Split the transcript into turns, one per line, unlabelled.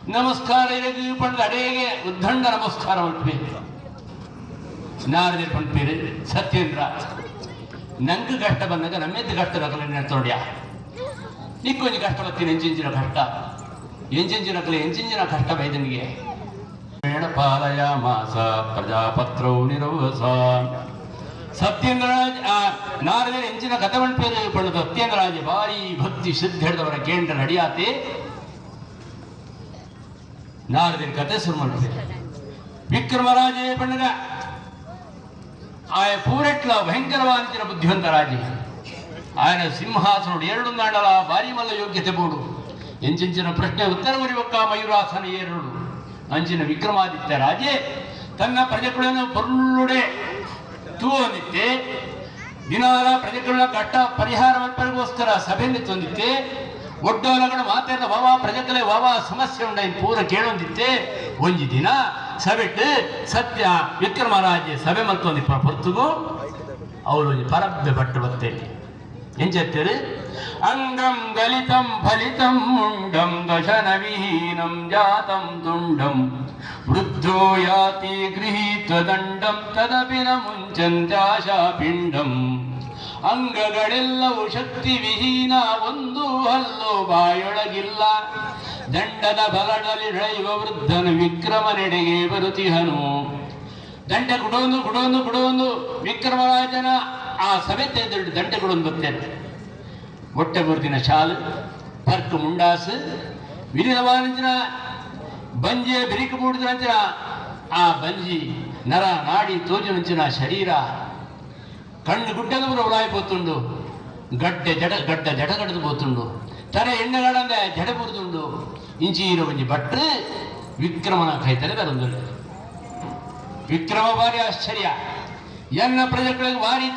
ನಮಸ್ಕಾರ ಇರದು ಪಂಡ ಅಡೆಗೆ ಉದ್ದಂಡ ನಮಸ್ಕಾರ ಮಲ್ಪೇರು ನಾರದಿರು ಪಂಪೇರು ಸತ್ಯೇಂದ್ರ ನಂಗೆ ಕಷ್ಟ ಬಂದಾಗ ನಮ್ಮೆದ್ದು ಕಷ್ಟ ನಕಲೋಡ್ಯಾ ನಿಕ್ಕೊಂಜಿ ಕಷ್ಟ ಬರ್ತೀನಿ ಎಂಚಿಂಚಿನ ಕಷ್ಟ ಎಂಚಿಂಚಿನ ಕಷ್ಟ ಬೈದನಿಗೆ ಪಾಲಯ ಮಾಸ ಪ್ರಜಾಪತ್ರೌ ನಿರವಸ ಸತ್ಯೇಂದ್ರರಾಜ್ ನಾರದಿರ ಎಂಚಿನ ಕಥೆ ಮಲ್ಪೇರು ಪಂಡ ಸತ್ಯೇಂದ್ರರಾಜ ಭಾರಿ ಭಕ್ತಿ ಶ್ರದ್ಧೆ ಹಿಡಿದವರ ಕೇಂದ್ರ ನಡಿಯಾತೆ ನಾರದಿನ ಕತೆ ಶುರು ಮಾಡ್ತಾರೆ ವಿಕ್ರಮರಾಜೇ ಪಂಡಗ ಆಯ ಪೂರೆಟ್ಲ ಭಯಂಕರವಾದ ಬುದ್ಧಿವಂತ ರಾಜೆ ఆయన సింహాసనుడు ఏడు నాడల భారీ మల్ల యోగ్యత పోడు ఎంచిన ప్రశ్న ఉత్తరమరి ఒక్క మయూరాసన ఏరుడు అంచిన విక్రమాదిత్య రాజే తన ప్రజకులను పొర్లుడే ತೂವೊಂದಿತ್ತೆ ದಿನಾಲ ಪ್ರಜೆಗಳ ಕಟ್ಟ ಪರಿಹಾರ ಮಲ್ಪರಿಗೋಸ್ಕರ ಸಭೆಯಲ್ಲಿ ತಂದಿತ್ತೆ ಒಡ್ಡೋಲಗಳ ಮಾತಾಡ ವಾವ ಪ್ರಜೆಗಳೇ ವಾವ ಸಮಸ್ಯೆ ಉಂಡ ಪೂರ ಕೇಳೊಂದಿತ್ತೆ ಒಂಜಿ ದಿನ ಸಭೆಟ್ಟು ಸತ್ಯ ವಿಕ್ರಮರಾಜೆ ಸಭೆ ಮಲ್ತೊಂದಿಪ್ಪ ಪೊರ್ತುಗು ಅವಳು ಪರಬ್ಬೆ ಬಟ್ಟು ಬರ್ತೇನೆ ಎಂಚೆತ್ತರು ಅಂಗಂ ಗಲಿತಂ ಫಲಿತಂ ಮುಂಡಂ ದಶನ ವಿಹೀನಂ ಜಾತಂ ತುಂಡಂ ವೃದ್ಧೋ ಯಾತಿ ಗೃಹೀತ್ವ ದಂಡಂ ತದಪಿ ನ ಮುಂಚಂತ್ಯಾಶಾ ಪಿಂಡಂ ಅಂಗಗಳೆಲ್ಲವೂ ಶಕ್ತಿ ವಿಹೀನ ಒಂದು ಹಲ್ಲು ಬಾಯೊಳಗಿಲ್ಲ ದಂಡದ ಬಲದಲ್ಲಿ ನಡೆಯುವ ವೃದ್ಧನು ವಿಕ್ರಮನೆಡೆಗೆ ಬರುತಿಹನು ದಂಡ ಕುಡೊಂದು ವಿಕ್ರಮರಾಜನ ಆ ಸಭೆ ತೆಗೆದು ದಂಡೆ ಕೊಡೊಂದು ಬರ್ತೇನೆ ಹೊಟ್ಟೆ ಮುರಿದಿನ ಶಾಲು ಪರ್ಕು ಮುಂಡಾಸು ವಿಲಿನವಾನಿಂಚಿನ ಬಂಜಿಯ ಬಿರಿಕು ಮೂಡಿದಂಚಿನ ಆ ಬಂಜಿ ನರ ನಾಡಿ ತೋಜಿನಂಚಿನ ಶರೀರ ಕಣ್ಣು ಗುಡ್ಡದವರು ಉಳಾಯಿపోతుండు ಗಡ್ಡ ಜಡ ಕಡದು పోతుండు ತಲೆ ಎಣ್ಣೆಗಳಂದ ಜಡ ಬುರಿದುಂಡು ಇಂಚೀರ ಒಂಜಿ ಭಟ್ರು ವಿಕ್ರಮನ ಕೈತಲೆ ಬರಂದು ವಿಕ್ರಮ ಭಾರಿ ಆಶ್ಚರ್ಯ ಎನ್ನ ಪ್ರಜೆಗಳಿಗೆ ಭಾರಿ